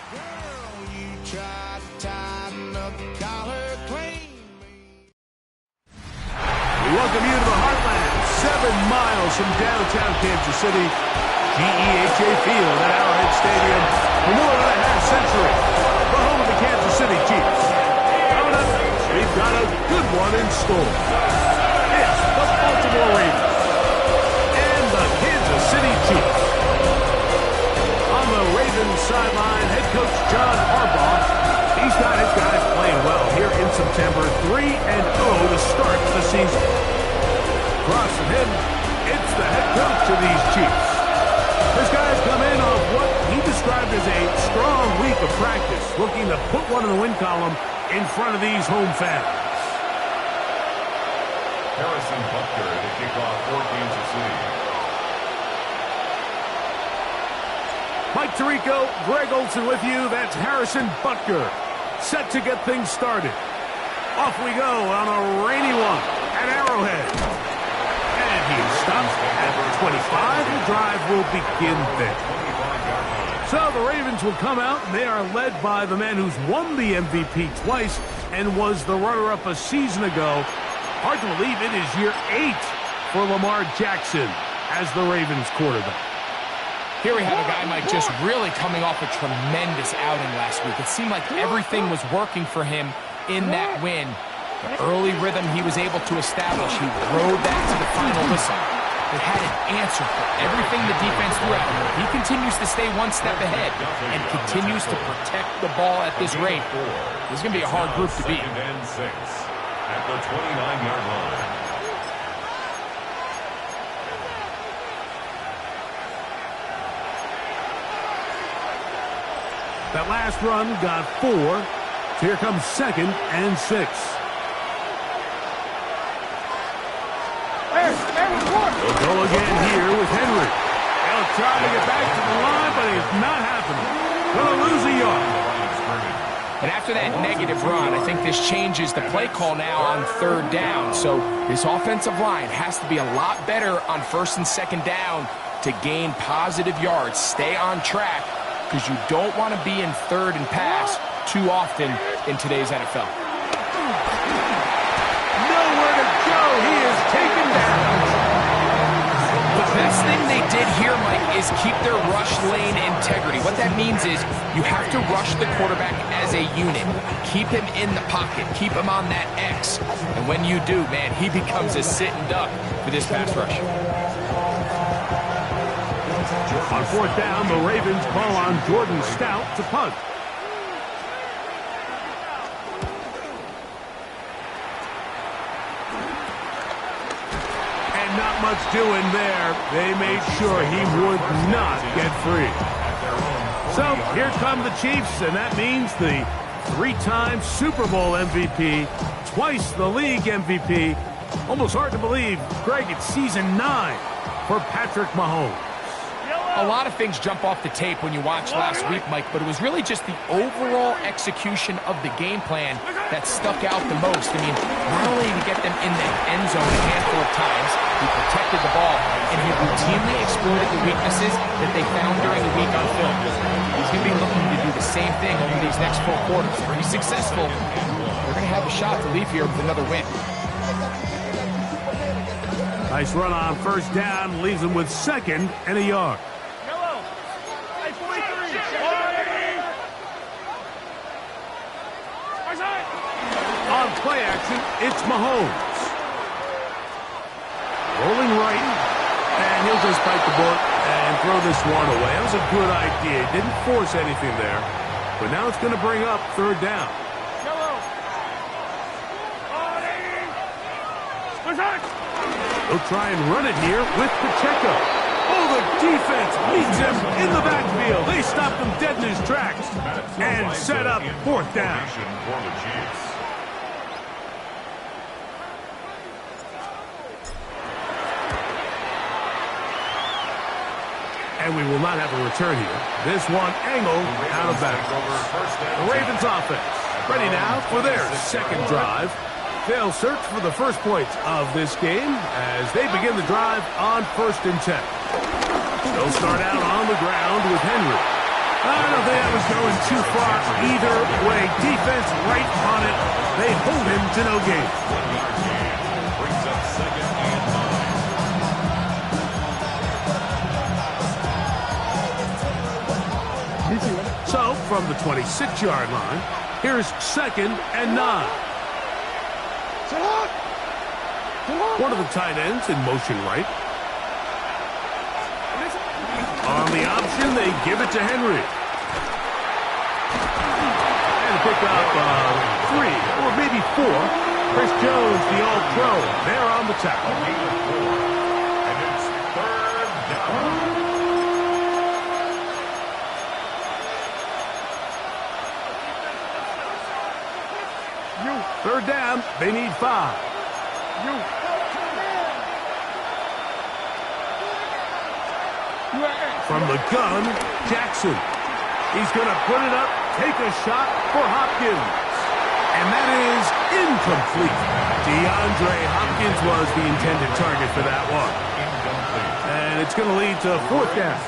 We welcome you to the Heartland, 7 miles from downtown Kansas City, GEHA Field at Arrowhead Stadium for more than a half-century. The home of the Kansas City Chiefs. Coming up, we've got a good one in store. It's the Baltimore Ravens and the Kansas City Chiefs. On the Ravens sideline, head coach John Harbaugh. He's got his guys playing well here in September, 3-0 to start the season. Across from him, it's the head coach of these Chiefs. His guys come in off what he described as a strong week of practice, looking to put one in the win column in front of these home fans. Harrison Butker to kick off for Kansas City. Mike Tirico, Greg Olsen with you. That's Harrison Butker, set to get things started. Off we go on a rainy one at Arrowhead. And he stops at 25. The drive will begin there. So the Ravens will come out, and they are led by the man who's won the MVP twice and was the runner-up a season ago. Hard to believe it is year 8 for Lamar Jackson as the Ravens quarterback. Here we have a guy, Mike, just really coming off a tremendous outing last week. It seemed like everything was working for him in that win. The early rhythm he was able to establish, he rode that to the final whistle. They had an answer for everything the defense threw at him. He continues to stay one step ahead and continues to protect the ball at this rate. This is going to be a hard group to beat. 2nd and 6 at the 29-yard line. That last run got 4. So here comes 2nd and 6. They'll go again here with Henry. They'll try to get back to the line, but it's not happening. Gonna lose a yard. And after that negative run, I think this changes the play call now on 3rd down. So this offensive line has to be a lot better on 1st and 2nd down to gain positive yards. Stay on track, because you don't want to be in 3rd and pass too often in today's NFL. Nowhere to go. He is taken down. The best thing they did here, Mike, is keep their rush lane integrity. What that means is you have to rush the quarterback as a unit. Keep him in the pocket. Keep him on that X. And when you do, man, he becomes a sitting duck for this pass rush. On 4th down, the Ravens call on Jordan Stout to punt. And not much doing there. They made sure he would not get free. So here come the Chiefs, and that means the 3-time Super Bowl MVP, twice the league MVP. Almost hard to believe, Greg, it's season 9 for Patrick Mahomes. A lot of things jump off the tape when you watch last week, Mike, but it was really just the overall execution of the game plan that stuck out the most. I mean, not only did he get them in the end zone a handful of times, he protected the ball, and he routinely exploited the weaknesses that they found during the week on film. He's going to be looking to do the same thing over these next 4 quarters. If he's successful, they're going to have a shot to leave here with another win. Nice run on 1st down, leaves him with 2nd and a yard. On play action, it's Mahomes. Rolling right, and he'll just bite the bullet and throw this one away. That was a good idea. Didn't force anything there, but now it's going to bring up 3rd down. They'll try and run it here with Pacheco. Oh, the defense meets him in the backfield. They stopped him dead in his tracks and set up 4th down. And we will not have a return here. This one angled out of bounds. The Ravens offense ready now for their 2nd drive. They'll search for the first points of this game as they begin the drive on 1st and 10. They'll start out on the ground with Henry. I don't think that was going too far either way. Defense right on it. They hold him to no gain. Brings up second and 9. So, from the 26-yard line, here's second and 9. One of the tight ends in motion right. On the option, they give it to Henry. And pick up 3 or maybe 4. Chris Jones, the All-Pro, there on the tackle. And it's third down. Third down, they need 5. From the gun, Jackson. He's going to put it up, take a shot for Hopkins. And that is incomplete. DeAndre Hopkins was the intended target for that one. And it's going to lead to 4th down.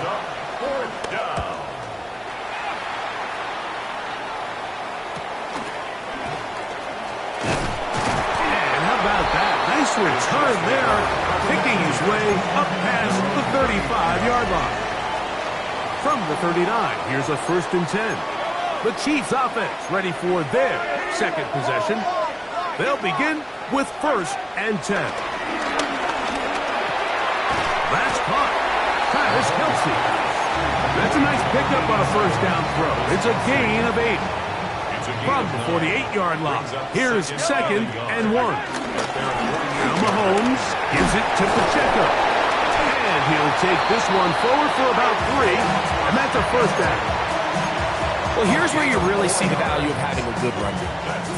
And how about that? Nice return there, picking his way up past the 35-yard line. From the 39, here's a 1st and 10. The Chiefs offense ready for their second possession. They'll begin with 1st and 10. That's caught. Travis Kelce. That's a nice pickup on a 1st down throw. It's a gain of 8. From the 48-yard line, here's 2nd and 1. Now Mahomes gives it to Pacheco. And he'll take this one forward for about 3, and that's a 1st down. Well, here's where you really see the value of having a good run game.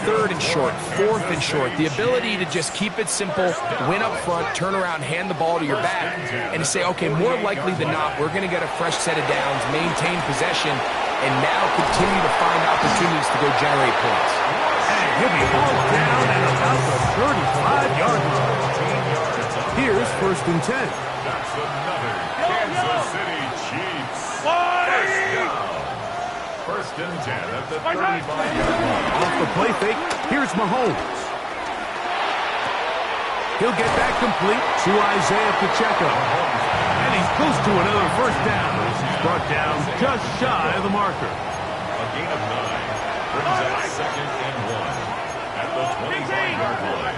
3rd and short, 4th and short. The ability to just keep it simple, win up front, turn around, hand the ball to your back, and to say, okay, more likely than not, we're going to get a fresh set of downs, maintain possession, and now continue to find opportunities to go generate points. And he'll be hauled down at about the 35-yard line. Here's 1st and 10. That's another Kansas City Chiefs. First down. 1st and 10 at the 35-yard line. Off the play fake, here's Mahomes. He'll get that complete to Isaiah Pacheco. And he's close to another 1st down. He's brought down just shy of the marker. A gain of 9 brings up 2nd and 1 at the 25-yard line.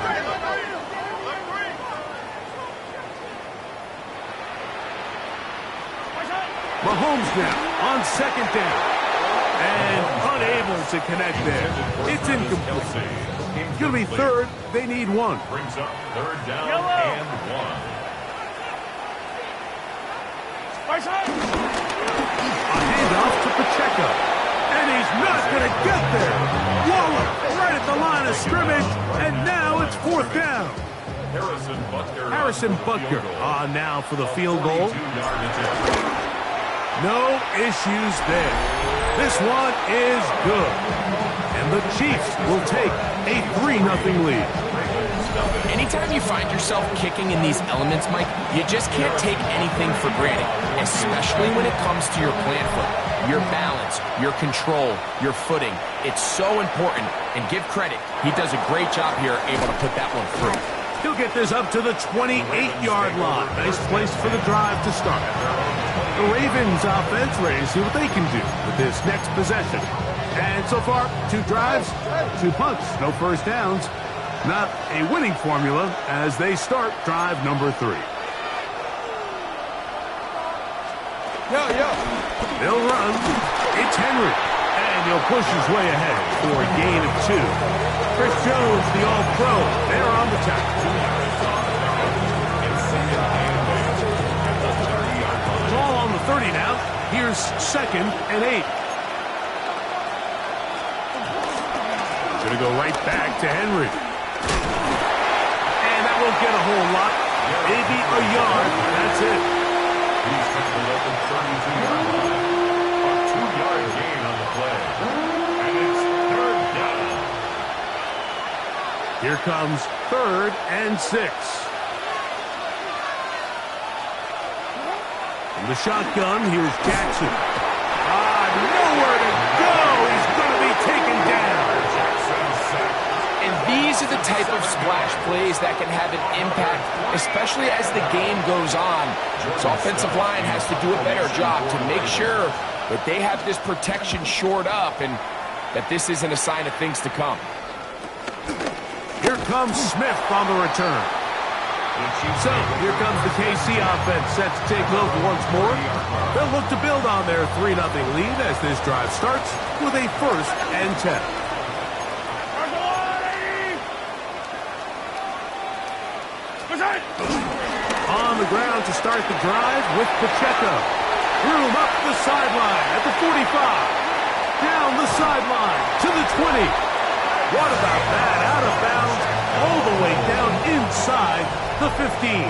Mahomes now on 2nd down. And unable to connect there. It's incomplete. It's going to be 3rd. They need 1. Brings up 3rd down and 1. A handoff to Pacheco. And he's not going to get there. Waller right at the line of scrimmage. And now it's 4th down. Harrison Butker on now for the field goal. No issues there. This one is good. And the Chiefs will take a 3-0 lead. Anytime you find yourself kicking in these elements, Mike, you just can't take anything for granted, especially when it comes to your plant foot, your balance, your control, your footing. It's so important, and give credit. He does a great job here able to put that one through. He'll get this up to the 28-yard line. Nice place for the drive to start. The Ravens offense ready to see what they can do with this next possession. And so far, 2 drives, 2 punts, no 1st downs. Not a winning formula as they start drive number 3. They'll run. It's Henry. And he'll push his way ahead for a gain of 2. Chris Jones, the All-Pro, there on the tackle. Ball on the 30 now. Here's 2nd and 8. Gonna go right back to Henry. And that won't get a whole lot. Maybe a yard. That's it. He's tackled at the 32-yard line. A 2-yard gain on the play. And it's 3rd down. Here comes 3rd and 6. From the shotgun, here's Jackson. plays that can have an impact, especially as the game goes on. This offensive line has to do a better job to make sure that they have this protection shored up and that this isn't a sign of things to come. Here comes Smith on the return. So, here comes the KC offense set to take over once more. They'll look to build on their 3-0 lead as this drive starts with a 1st and 10. On the ground to start the drive with Pacheco. Room up the sideline at the 45. Down the sideline to the 20. What about that? Out of bounds all the way down inside the 15.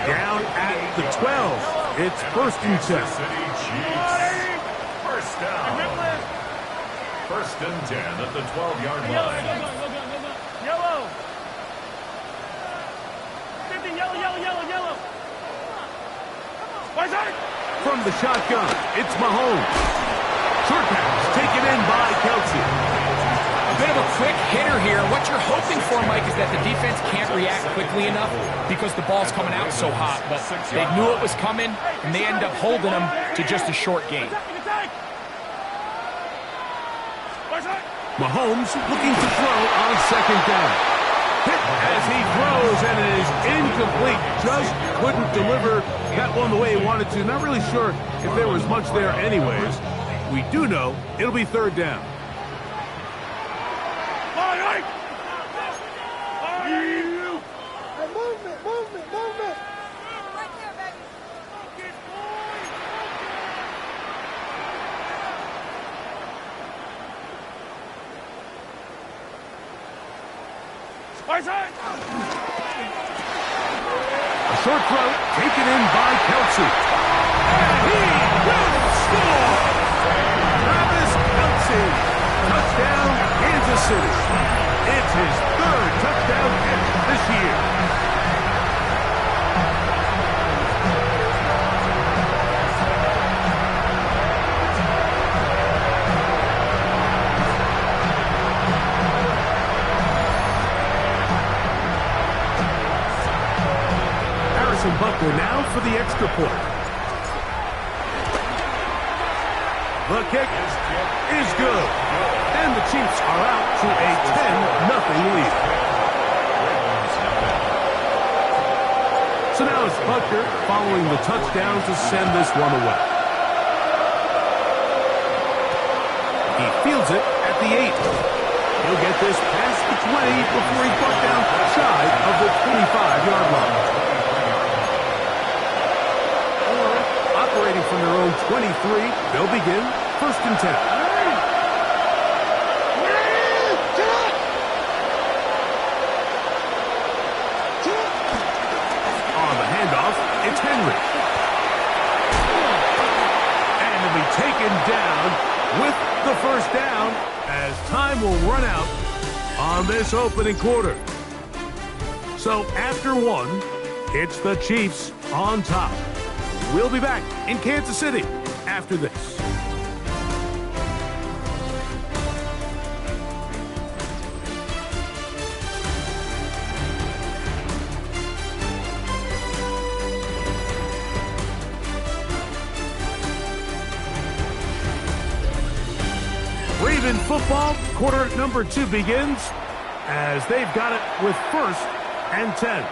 Down at the 12. It's 1st and 10. First down. 1st and 10 at the 12-yard line. Yellow. 50, yellow. From the shotgun, it's Mahomes. Short pass taken in by Kelce. A bit of a quick hitter here. What you're hoping for, Mike, is that the defense can't react quickly enough because the ball's coming out so hot. But they knew it was coming, and they end up holding them to just a short gain. Mahomes looking to throw on 2nd down. Hit as he throws, and it is incomplete. Just couldn't deliver that one the way he wanted to. Not really sure if there was much there anyways. We do know it'll be 3rd down. Movement. Right there, baby. A short throw taken in by Kelce. And he will score! Travis Kelce. Touchdown, Kansas City. It's his 3rd touchdown catch this year. Butler now for the extra point. The kick is good. And the Chiefs are out to a 10-0 lead. So now it's Butler following the touchdown to send this one away. He fields it at the 8. He'll get this past the 20 before he's brought down shy of the 25-yard line. Operating from their own 23, they'll begin 1st and 10. On the handoff, it's Henry. And he'll be taken down with the 1st down as time will run out on this opening quarter. So after 1, it's the Chiefs on top. We'll be back in Kansas City after this. Raven football, quarter number 2 begins as they've got it with 1st and 10.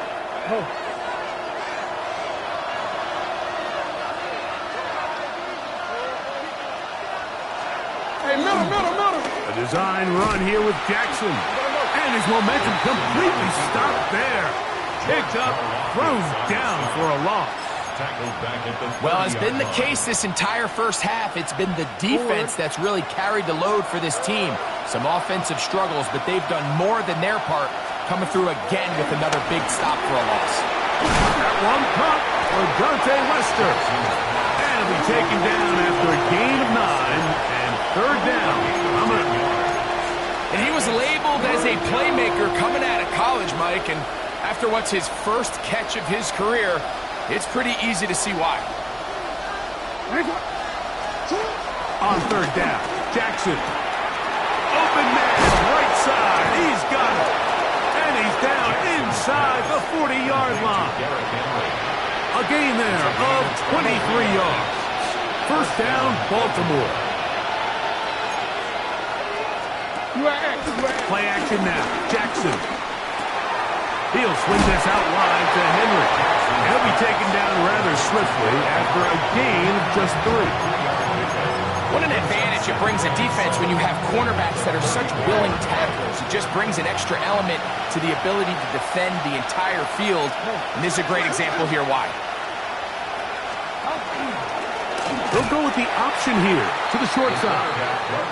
Oh. A design run here with Jackson. And his momentum completely stopped there. Picked up, throws down for a loss. Well, as been the case this entire first half, it's been the defense that's really carried the load for this team. Some offensive struggles, but they've done more than their part, coming through again with another big stop for a loss. That one caught for Dante Wester. And he'll be taken down after a gain of 9 and 3rd down. And he was labeled as a playmaker coming out of college, Mike, and after what's his first catch of his career, it's pretty easy to see why. On 3rd down, Jackson. Open man, right side. He's got it. And And he's down inside the 40-yard line. A gain there of 23 yards. First down, Baltimore. Play action now. Jackson. He'll swing this out wide to Henry. He'll be taken down rather swiftly after a gain of just 3. What an advantage it brings a defense when you have cornerbacks that are such willing tacklers. It just brings an extra element to the ability to defend the entire field. And this is a great example here why. They'll go with the option here to the short side.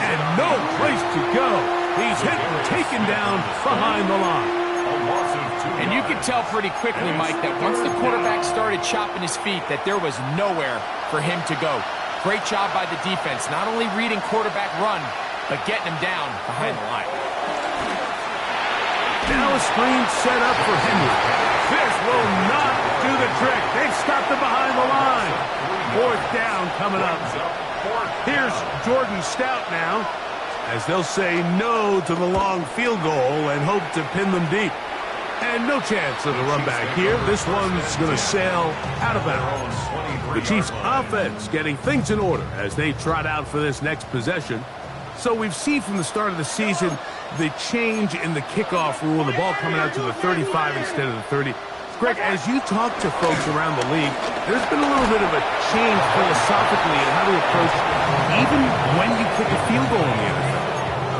And no place to go. He's hit and taken down behind the line. And you could tell pretty quickly, Mike, that once the quarterback started chopping his feet, that there was nowhere for him to go. Great job by the defense, not only reading quarterback run, but getting him down behind the line. Now a screen set up for Henry. This will not do the trick. They've stopped him behind the line. Fourth down coming up. Here's Jordan Stout now, as they'll say no to the long field goal and hope to pin them deep. And no chance of a run back here. This one's going to sail out of bounds. The Chiefs' offense getting things in order as they trot out for this next possession. So we've seen from the start of the season the change in the kickoff rule, the ball coming out to the 35 instead of the 30. Greg, as you talk to folks around the league, there's been a little bit of a change philosophically in how to approach even when you kick a field goal in the NFL.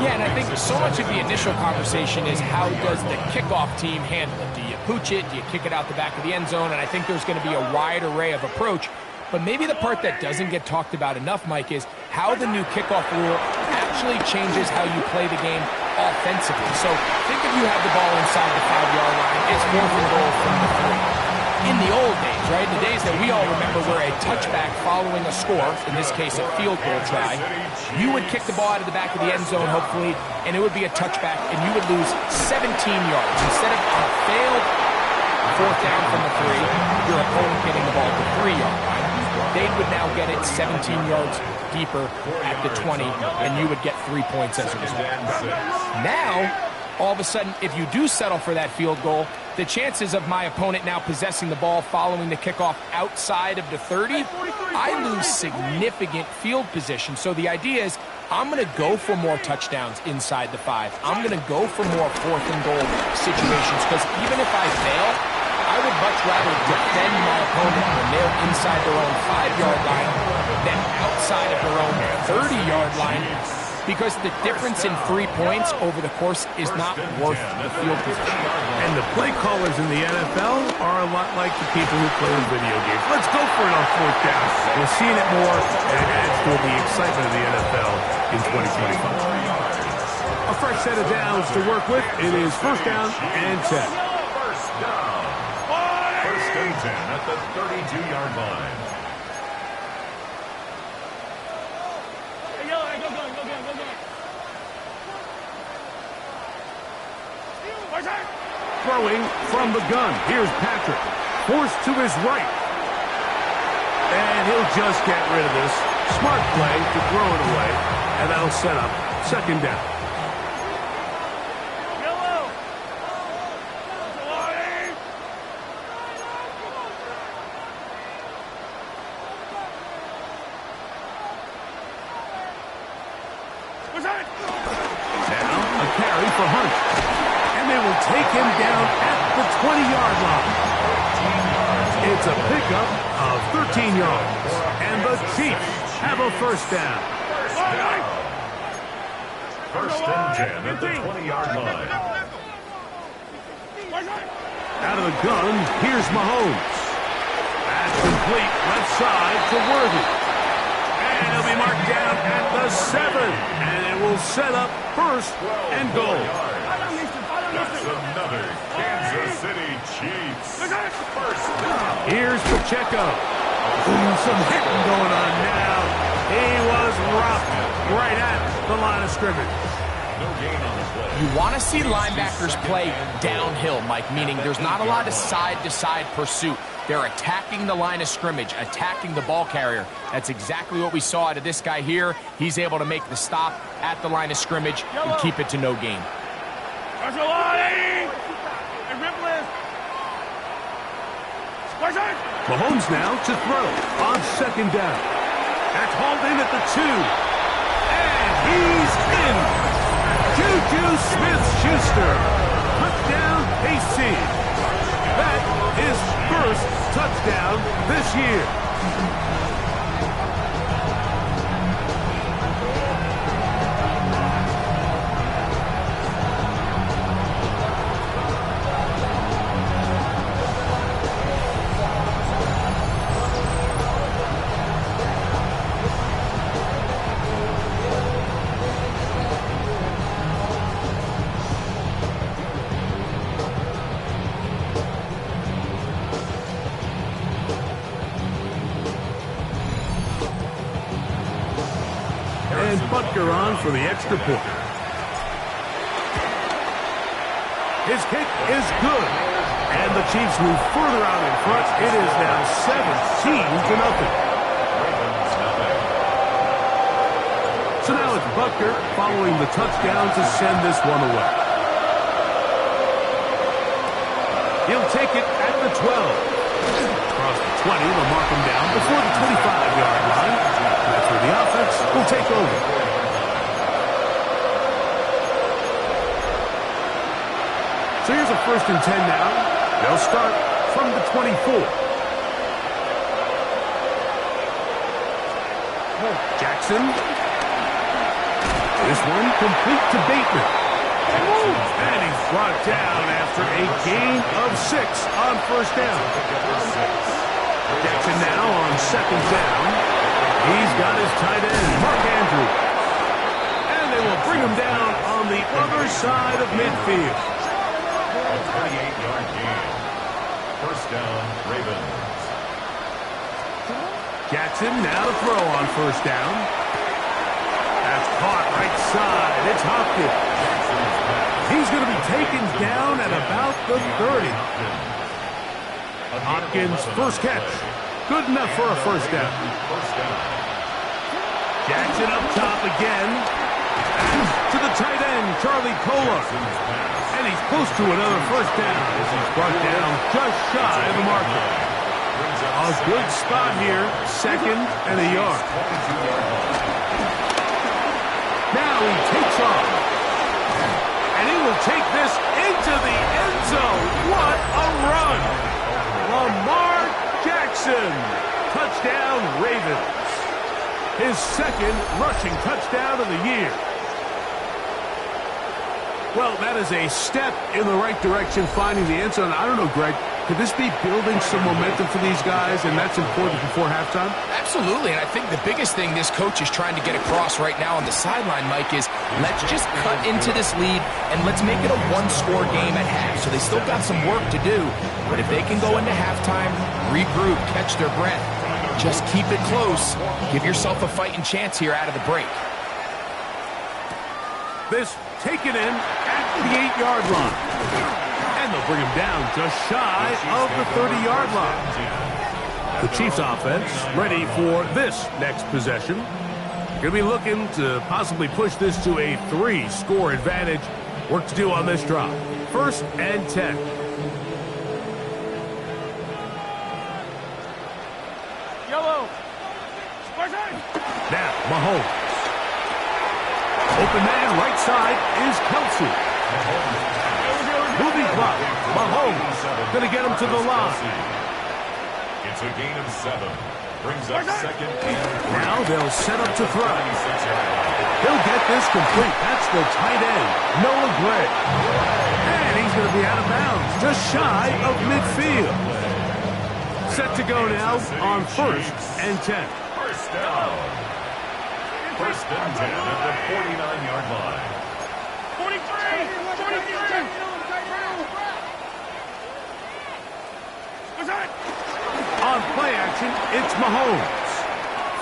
Yeah, and I think so much of the initial conversation is how does the kickoff team handle it? Do you pooch it? Do you kick it out the back of the end zone? And I think there's going to be a wide array of approach. But maybe the part that doesn't get talked about enough, Mike, is how the new kickoff rule actually changes how you play the game offensively. So think if you have the ball inside the 5-yard line, it's 4th and goal from the 3. In the old days, right, the days that we all remember where a touchback following a score, in this case a field goal try, you would kick the ball out of the back of the end zone, hopefully, and it would be a touchback, and you would lose 17 yards. Instead of a failed 4th down from the 3, your opponent getting the ball at the 3-yard line, they would now get it 17 yards deeper at the 20, and you would get 3 points as a result. Now, all of a sudden, if you do settle for that field goal, the chances of my opponent now possessing the ball following the kickoff outside of the 30, I lose significant field position. So the idea is I'm going to go for more touchdowns inside the 5. I'm going to go for more 4th and goal situations because even if I fail, I would much rather defend my opponent when they're inside their own 5-yard line than outside of their own 30-yard line, because the difference in 3 points over the course is not worth the field position. And the play callers in the NFL are a lot like the people who play in video games. Let's go for it on 4th down. We're seeing it more, and it adds to the excitement of the NFL in 2025. A fresh set of downs to work with. It is 1st down and 10. First and 10 at the 32-yard line. Throwing from the gun. Here's Patrick. Forced to his right. And he'll just get rid of this. Smart play to throw it away. And that'll set up 2nd down. Now a carry for Hunt. And they will take him down at the 20-yard line. It's a pickup of 13 yards. And the Chiefs have a 1st down. First and 10 at the 20-yard line. Out of the gun, here's Mahomes. That's complete, left side to Worthy. And he'll be marked down at the 7. And it will set up 1st and goal. That's another Kansas City Chiefs. First down. Here's Pacheco. Some hitting going on now. He was roughed right at the line of scrimmage. No gain on the play. You want to see linebackers play downhill, Mike, meaning there's not a lot of side-to-side pursuit. They're attacking the line of scrimmage, attacking the ball carrier. That's exactly what we saw out of this guy here. He's able to make the stop at the line of scrimmage and keep it to no gain. Mahomes now to throw on second down. That's hauled in at the 2. And he's in. Juju Smith-Schuster. Touchdown, KC. That is first touchdown this year. And Butker on for the extra point. His kick is good. And the Chiefs move further out in front. It is now 17-0. So now it's Butker following the touchdown to send this one away. He'll take it at the 12. Across the 20, they'll mark him down before the 25-yard line. That's where the offense will take over. So here's a 1st and 10 now. They'll start from the 24. Jackson. This one complete to Bateman. And he's brought down after a gain of 6 on 1st down. Jackson now on 2nd down. He's got his tight end, Mark Andrews. And they will bring him down on the other side of midfield. 38-yard gain. 1st down, Ravens. Jackson now to throw on 1st down. That's caught right side. It's Hopkins. He's going to be taken down at about the 30. Hopkins' first catch. Good enough for a 1st down. Jackson up top again. To the tight end, Charlie Kolar. And he's close to another 1st down as he's brought down just shy of the marker. A good spot here, 2nd and a yard. Now he takes off. And he will take this into the end zone. What a run! Lamar Jackson. Touchdown, Ravens. His 2nd rushing touchdown of the year. Well, that is a step in the right direction, finding the end zone. I don't know, Greg, could this be building some momentum for these guys, and that's important before halftime? Absolutely, and I think the biggest thing this coach is trying to get across right now on the sideline, Mike, is let's just cut into this lead and let's make it a one-score game at half. So they still got some work to do, but if they can go into halftime, regroup, catch their breath, just keep it close, give yourself a fighting chance here out of the break. This taken in at the 8-yard line. And they'll bring him down just shy of the 30-yard line. The Chiefs offense ready for this next possession. Going to be looking to possibly push this to a 3-score advantage. Work to do on this drop. 1st and 10. Yellow. Now, Mahomes. Open man, right side is Kelsey. Moving clock. Mahomes going to get him to the line. It's a gain of 7. Brings up 2nd and 3. Now they'll set up to throw. He'll get this complete. That's the tight end, Noah Gray. And he's going to be out of bounds, just shy of midfield. Set to go now on 1st and 10. 1st down. 1st and 10 at the 49-yard line. 43. On play action, it's Mahomes.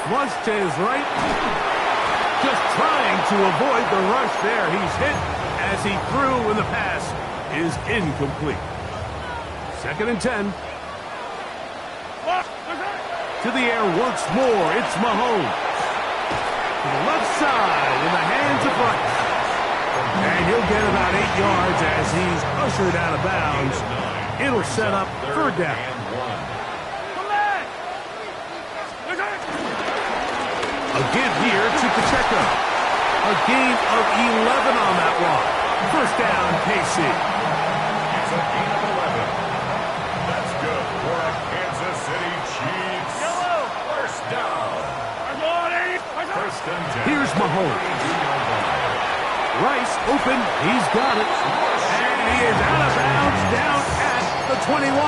Flush to his right. Just trying to avoid the rush there. He's hit as he threw when the pass is incomplete. 2nd and 10. To the air once more. It's Mahomes. To the left side in the hands of Rice. And he'll get gain about 8 yards as he's ushered out of bounds. It'll set up third down. A give here to Pacheco. A gain of 11 on that one. First down, KC. It's a gain of 11. That's good for a Kansas City Chiefs. First down. First and 10. Here's Mahomes. Rice open. He's got it. And he is out of bounds down at the 21.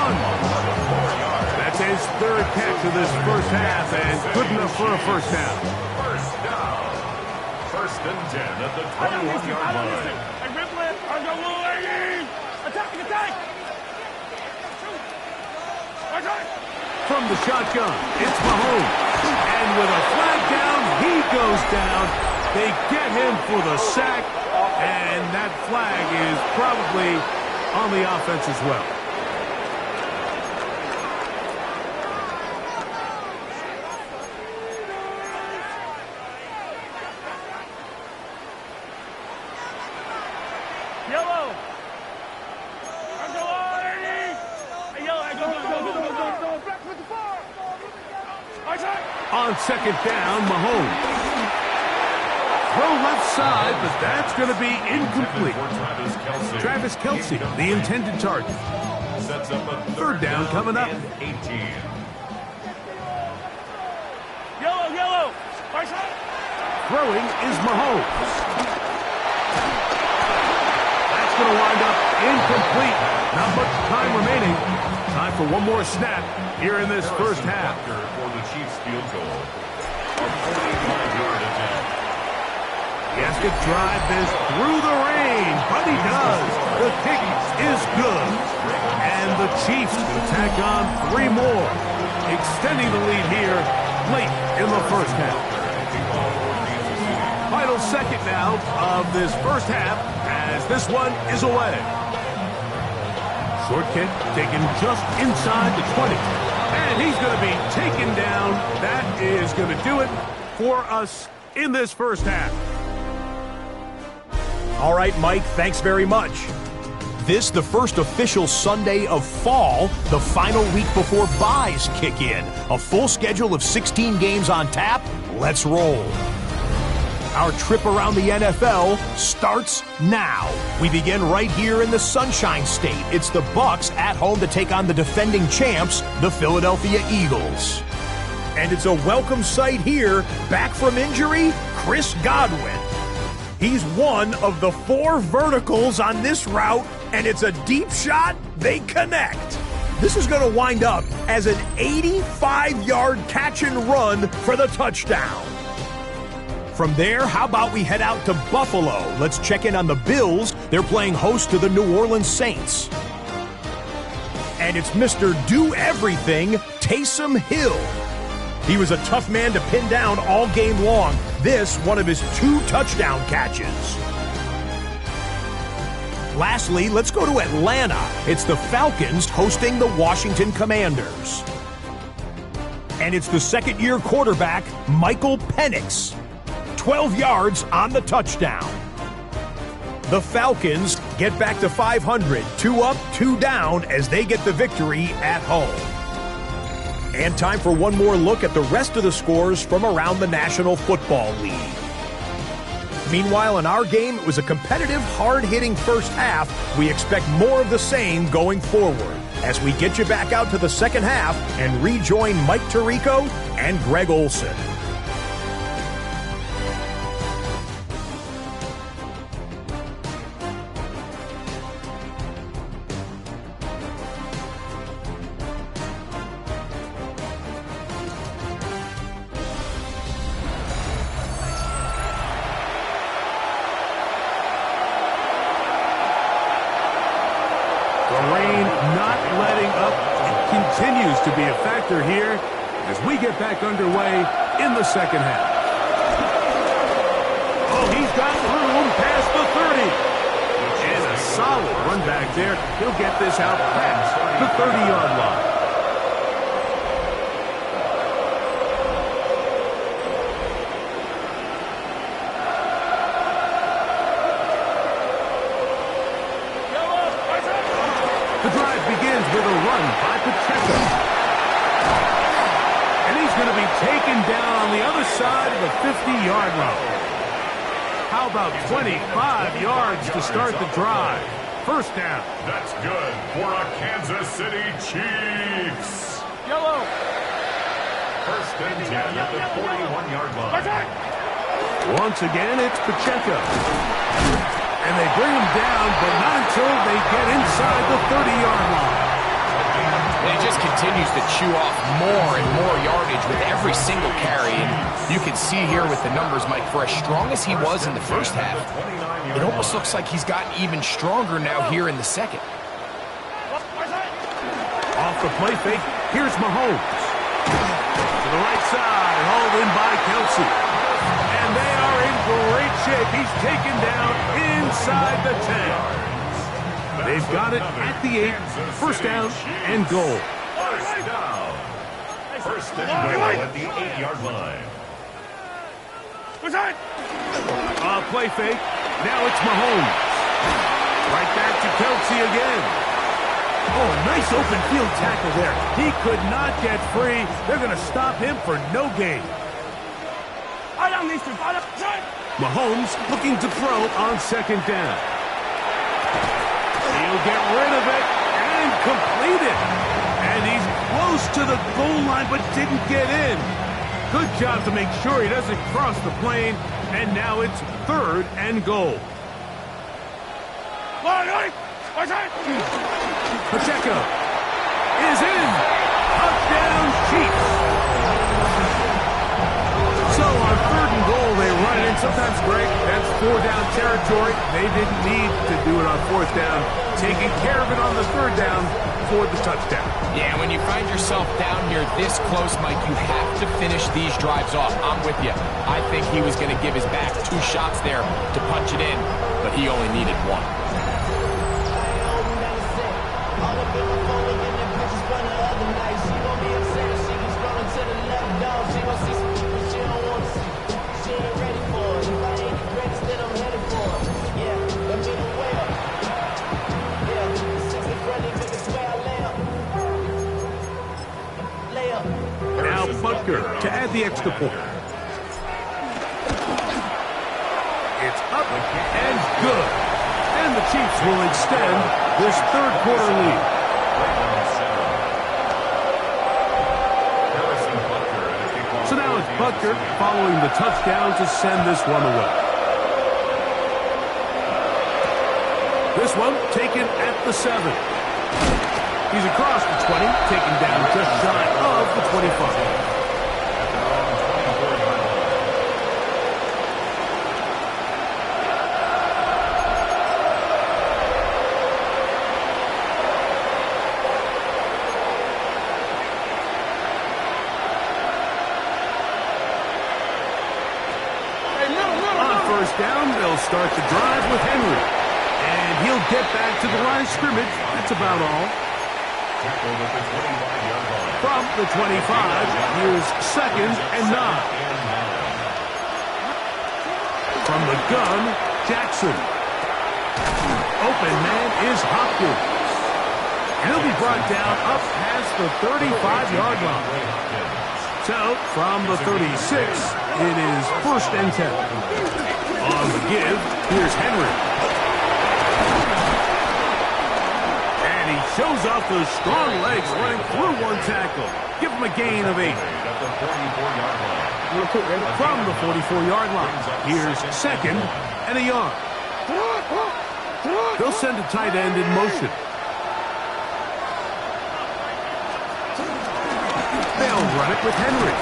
That's his third catch of this first half and good enough for a first down. First down. First and 10 at the 21-yard line. From the shotgun, it's Mahomes. And with a flag down, he goes down. They get him for the sack. And that flag is probably on the offense as well. On second down, Mahomes. Throw left side, but that's going to be incomplete. Travis Kelce, the intended target. Sets up a Third down coming up. 18. Throwing is Mahomes. That's going to wind up incomplete. Not much time remaining. Time for one more snap here in this first half. For the Chiefs field goal. A 45-yard attempt. He has to drive this through the rain, but he does. The kick is good. And the Chiefs will tack on 3 more, extending the lead here late in the first half. Final second now of this first half as this one is away. Short kick taken just inside the 20. And he's going to be taken down. That is going to do it for us in this first half. All right, Mike, thanks very much. This, the first official Sunday of fall, the final week before byes kick in. A full schedule of 16 games on tap. Let's roll. Our trip around the NFL starts now. We begin right here in the Sunshine State. It's the Bucs at home to take on the defending champs, the Philadelphia Eagles. And it's a welcome sight here. Back from injury, Chris Godwin. He's one of the 4 verticals on this route, and it's a deep shot. They connect. This is going to wind up as an 85-yard catch and run for the touchdown. From there, how about we head out to Buffalo? Let's check in on the Bills. They're playing host to the New Orleans Saints. And it's Mr. Do-Everything, Taysom Hill. He was a tough man to pin down all game long. This, one of his 2 touchdown catches. Lastly, let's go to Atlanta. It's the Falcons hosting the Washington Commanders. And it's the second-year quarterback, Michael Penix. 12 yards on the touchdown. The Falcons get back to 500, 2 up, 2 down as they get the victory at home. And time for one more look at the rest of the scores from around the National Football League. Meanwhile, in our game, it was a competitive, hard-hitting first half. We expect more of the same going forward as we get you back out to the second half and rejoin Mike Tirico and Greg Olson. To be a factor here as we get back underway in the second half. Oh, he's got room past the 30. And a solid run back there. He'll get this out past the 30-yard line. run by Pacheco. And he's going to be taken down on the other side of the 50-yard line. How about 25 yards to start the drive? First down. That's good for a Kansas City Chiefs. Yellow. First and 10 at the 41-yard line. Once again, it's Pacheco. And they bring him down, but not until they get inside the 30-yard line. And he just continues to chew off more and more yardage with every single carry. And you can see here with the numbers, Mike, for as strong as he was in the first half, it almost looks like he's gotten even stronger now here in the second. Off the play fake, here's Mahomes. To the right side, hauled in by Kelsey. And they are in great shape. He's taken down inside the 10. They've got it at the 8. First down and goal. First down. First and goal at the 8-yard line. Play fake. Now it's Mahomes. Right back to Kelsey again. Oh, nice open field tackle there. He could not get free. They're going to stop him for no gain. Mahomes looking to throw on second down. He'll get rid of it and complete it. And he's close to the goal line but didn't get in. Good job to make sure he doesn't cross the plane. And now it's third and goal. Pacheco is in. Touchdown Chiefs. So on third and goal, they run it in. Sometimes, Greg, that's 4-down territory. They didn't need to do it on fourth down. Taking care of it on the third down for the touchdown. Yeah, when you find yourself down here this close, Mike, you have to finish these drives off. I'm with you. I think he was going to give his back 2 shots there to punch it in, but he only needed 1. Now Butker to add the extra point. It's up and good. And the Chiefs will extend this third quarter lead. So now it's Butker following the touchdown to send this one away. This one taken at the 7. He's across the 20, taken down just shy of the 25. First down, they'll start the drive with Henry. And he'll get back to the line of scrimmage. That's about all. From the 25, here's second and 9. From the gun, Jackson. Open man is Hopkins. And he'll be brought down up past the 35-yard line. So, from the 36, it is first and 10. On the give, here's Henry. And he shows off those strong legs running through one tackle. Give him a gain of 8. From the 44-yard line, here's second and a yard. They'll send a tight end in motion. They'll run it with Henry.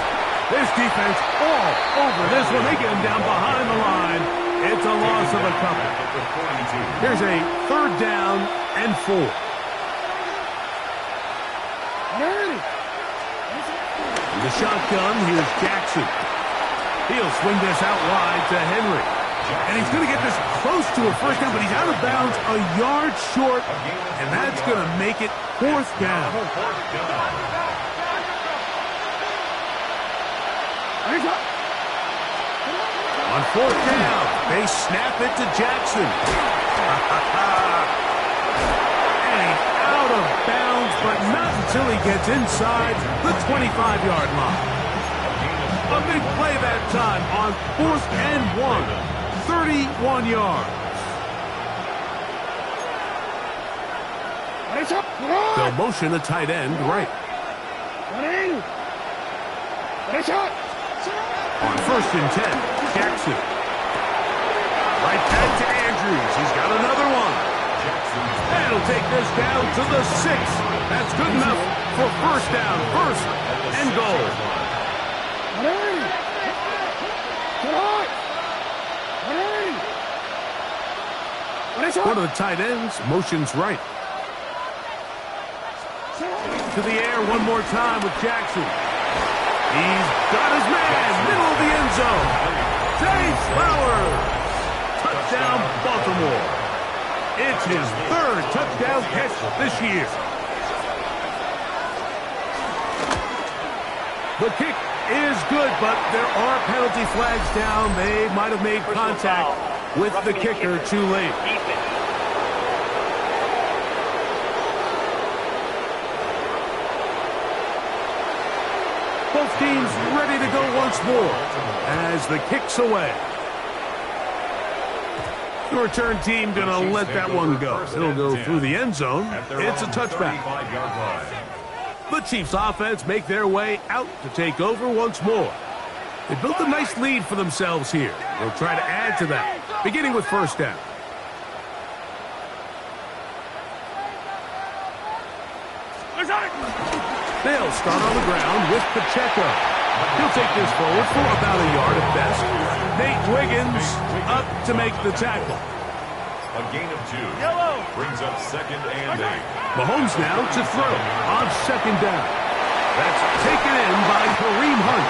This defense all over this one. They get him down behind the line. It's a loss of a couple. Here's a third down and 4. The shotgun, here's Jackson. He'll swing this out wide to Henry. And he's going to get this close to a first down, but he's out of bounds a yard short, and that's going to make it fourth down. On fourth down, they snap it to Jackson. And out of bounds but not until he gets inside the 25-yard line. A big play that time on 4th and 1, 31 yards. They'll motion a tight end right. On 1st and 10, Jackson. Right back to Andrews. He's got another one. And he'll take this down to the 6. That's good enough for first down, 1st and goal. One of the tight ends motions right. To the air one more time with Jackson. He's got his man, middle of the end zone. Zay Flowers. Touchdown, Baltimore. It's his 3rd touchdown catch this year. The kick is good, but there are penalty flags down. They might have made contact with the kicker too late. Both teams ready to go once more as the kick's away. The return team going to let that one go. It'll go through the end zone. It's a touchback. The Chiefs offense make their way out to take over once more. They built a nice lead for themselves here. They'll try to add to that, beginning with first down. They'll start on the ground with Pacheco. He'll take this forward for about a yard at best. Nate Wiggins up to make the tackle. A gain of 2. Brings up 2nd and 8. Mahomes now to throw on 2nd down. That's taken in by Kareem Hunt.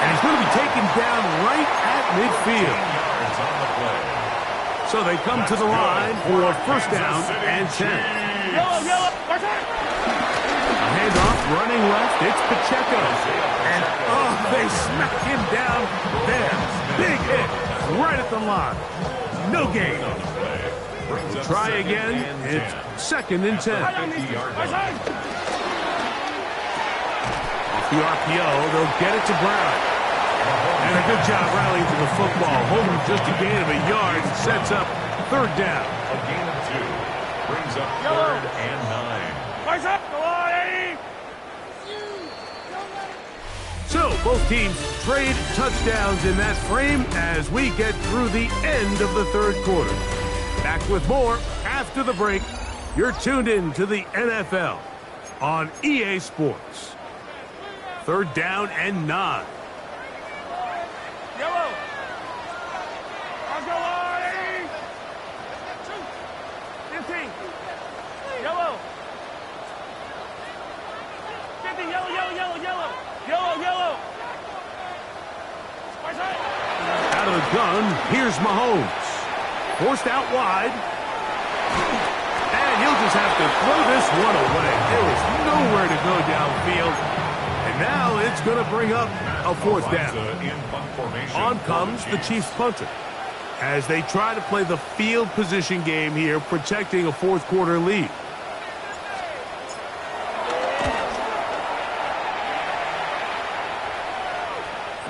And he's going to be taken down right at midfield. So they come to the line for first down and 10. A handoff running left. It's Pacheco. And, they smack him down there. Big hit right at the line. No gain. Try again. It's 2nd and 10. Off the RPO, they'll get it to Brown. And a good job rallying to the football. Holding just a gain of a yard and sets up 3rd down. A gain of 2. Brings up 3rd and 9. So both teams trade touchdowns in that frame as we get through the end of the 3rd quarter. Back with more after the break. You're tuned in to the NFL on EA Sports. 3rd down and 9. Yellow. Let's go, 15. Yellow. 50. Yellow. Out of the gun, here's Mahomes. Forced out wide. And he'll just have to throw this one away. There is nowhere to go downfield. And now it's going to bring up a 4th down. On comes the Chiefs punter as they try to play the field position game here, protecting a 4th quarter lead.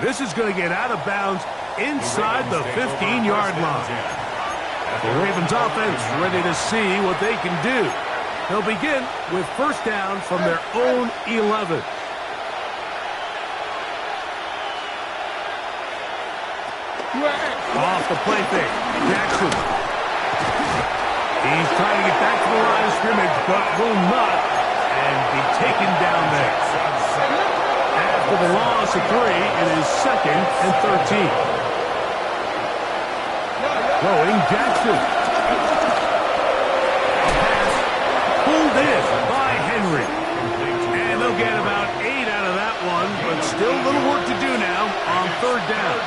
This is going to get out of bounds inside the 15-yard line. The Ravens offense ready to see what they can do. They'll begin with first down from their own 11. Off the play fake, Jackson. He's trying to get back to the line of scrimmage, but will not, and be taken down there. After the loss of 3, it is 2nd and 13. Throwing Jackson. A pass pulled in by Henry. And they'll get about 8 out of that one, but still a little work to do now on 3rd down.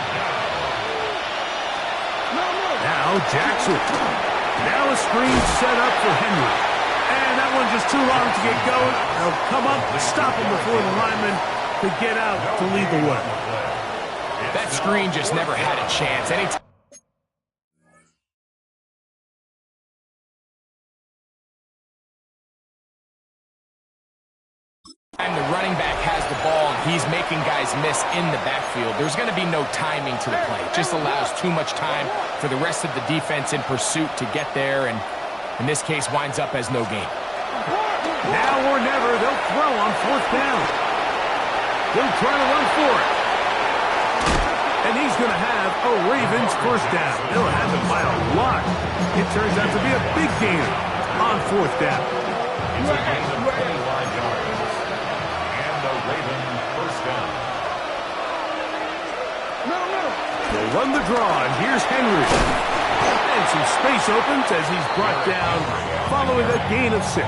Now Jackson. Now a screen set up for Henry. And that one's just too long to get going. They'll come up, stop him before the lineman to get out to lead the way. That screen just never had a chance. Anytime The running back has the ball, and he's making guys miss in the backfield. There's going to be no timing to the play. It just allows too much time for the rest of the defense in pursuit to get there, and in this case, winds up as no gain. Now or never, they'll throw on 4th down. They'll try to run for it. And he's going to have a Ravens first down. They'll have it by a lot. It turns out to be a big gainer on 4th down. It's a gain of 25 yards. And the Ravens first down. They'll run the draw, and here's Henry. And some space opens as he's brought down following a gain of 6.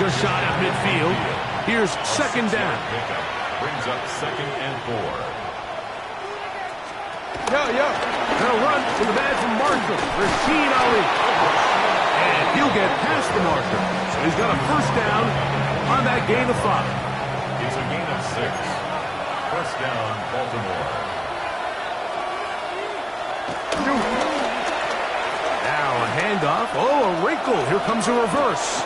Just shot at midfield. Here's 2nd down. Brings up 2nd and 4. They'll run to the man from Marshall, Rashid Ali. And he'll get past the marker. So he's got a first down on that gain of 5. It's a gain of 6. First down, Baltimore. Now a handoff. Oh, a wrinkle. Here comes a reverse.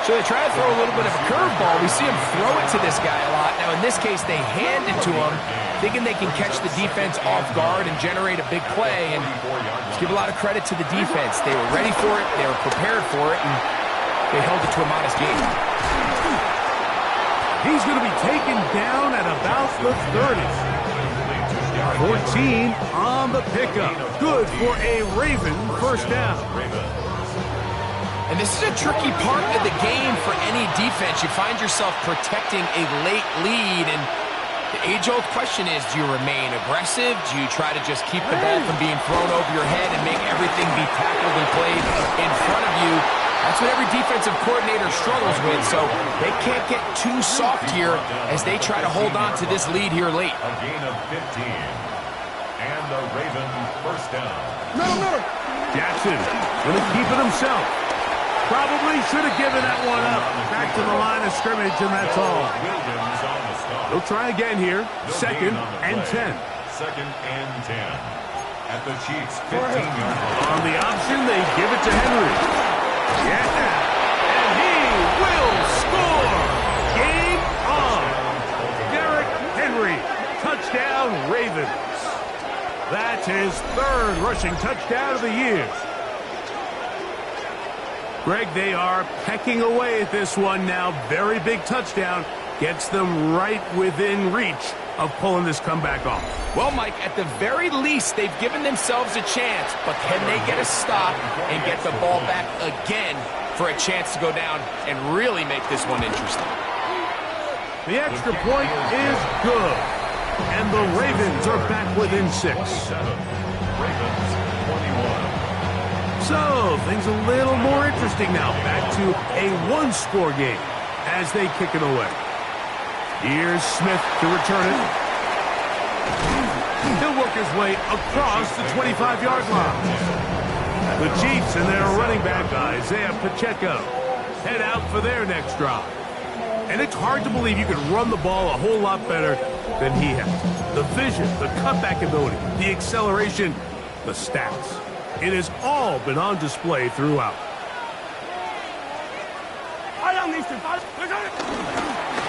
So they try to throw a little bit of a curveball. We see him throw it to this guy a lot. Now, in this case, they hand it to him, thinking they can catch the defense off guard and generate a big play. And just give a lot of credit to the defense. They were ready for it. They were prepared for it. And they held it to a modest gain. He's going to be taken down at about the 30. 14 on the pickup. Good for a Raven first down. And this is a tricky part of the game for any defense. You find yourself protecting a late lead, and the age-old question is, do you remain aggressive? Do you try to just keep the ball from being thrown over your head and make everything be tackled and played in front of you? That's what every defensive coordinator struggles with, so they can't get too soft here as they try to hold on to this lead here late. A gain of 15. And the Raven first down. Jackson going to keep it himself. Probably should have given that one up. Back to the line of scrimmage, and that's all. Williams on the stop. They'll try again here. 2nd and 10. 2nd and 10. At the Chiefs' 15-yard line. On the option, they give it to Henry. Yeah, and he will score. Game on. Derrick Henry, touchdown Ravens. That's his 3rd rushing touchdown of the year. Greg, they are pecking away at this one now. Very big touchdown. Gets them right within reach of pulling this comeback off. Well, Mike, at the very least, they've given themselves a chance, but can they get a stop and get the ball back again for a chance to go down and really make this one interesting? The extra point is good, and the Ravens are back within 6. Ravens 21. So, things a little more interesting now. Back to a one-score game as they kick it away. Here's Smith to return it. He'll work his way across the 25-yard line. The Chiefs and their running back, Isaiah Pacheco, head out for their next drive. And it's hard to believe you could run the ball a whole lot better than he has. The vision, the cutback ability, the acceleration, the stats. It has all been on display throughout.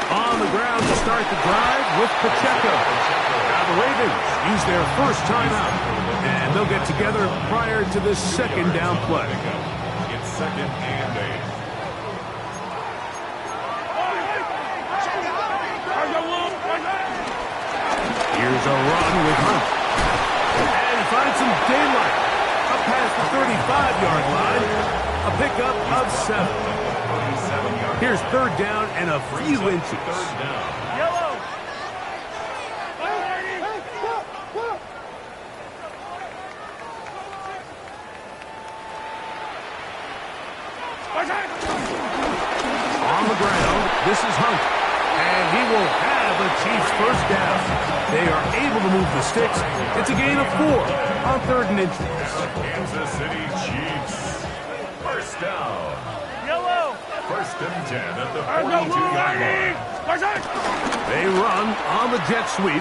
On the ground to start the drive with Pacheco. Now the Ravens use their first timeout, and they'll get together prior to this 2nd down play. It's 2nd and 8. Here's a run with Hunt. And he finds some daylight. Up past the 35-yard line. A pickup of 7. Here's 3rd down and a few inches. Yellow. On the ground, this is Hunt. And he will have a Chiefs first down. They are able to move the sticks. It's a gain of 4 on 3rd and inches. Kansas City Chiefs. First down. Yellow. 1st and 10 at the 42-yard line. They run on the jet sweep.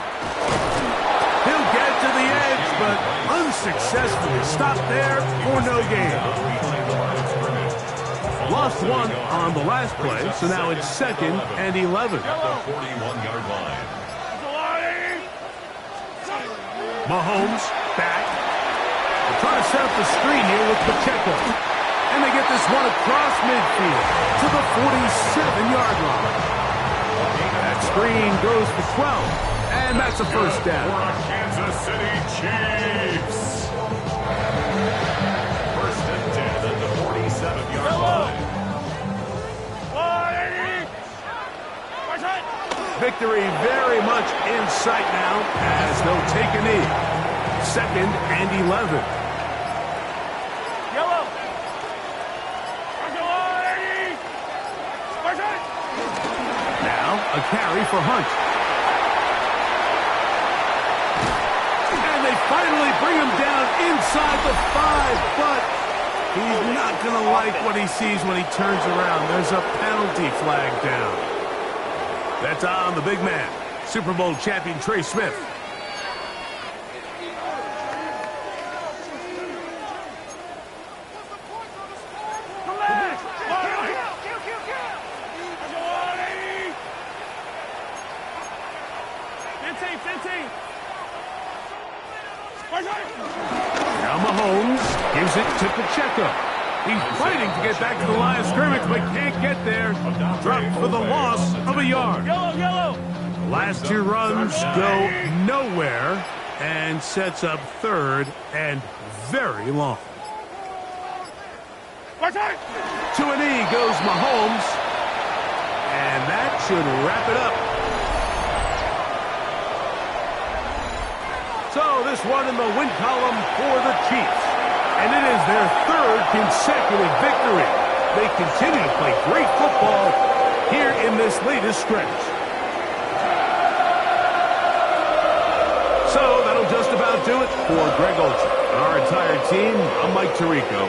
He'll get to the edge, but unsuccessfully stopped there for no gain. Lost one on the last play, so now it's 2nd and 11. At the 41-yard line. Mahomes back. They're trying to set up the screen here with Pacheco. And they get this one across midfield to the 47-yard line. That screen goes for 12. And that's a first down. For the Kansas City Chiefs. First and 10 at the 47-yard line. Victory very much in sight now as they'll take a knee. 2nd and 11. Yellow. Now a carry for Hunt. And they finally bring him down inside the 5, but he's not going to like what he sees when he turns around. There's a penalty flag down. That's on the big man, Super Bowl champion Trey Smith. Now Mahomes gives it to Pacheco. He's fighting to get back to the line of scrimmage, but can't get there. Dropped for the loss of a yard. Yellow. Last 2 runs go nowhere and sets up 3rd and very long. To a knee goes Mahomes, and that should wrap it up. So this one in the win column for the Chiefs. And it is their 3rd consecutive victory. They continue to play great football here in this latest stretch. So that'll just about do it for Greg Olsen and our entire team. I'm Mike Tirico.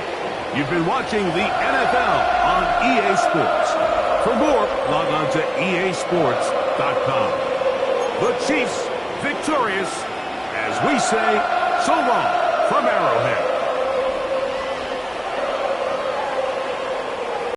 You've been watching the NFL on EA Sports. For more, log on to easports.com. The Chiefs victorious, as we say, so long from Arrowhead.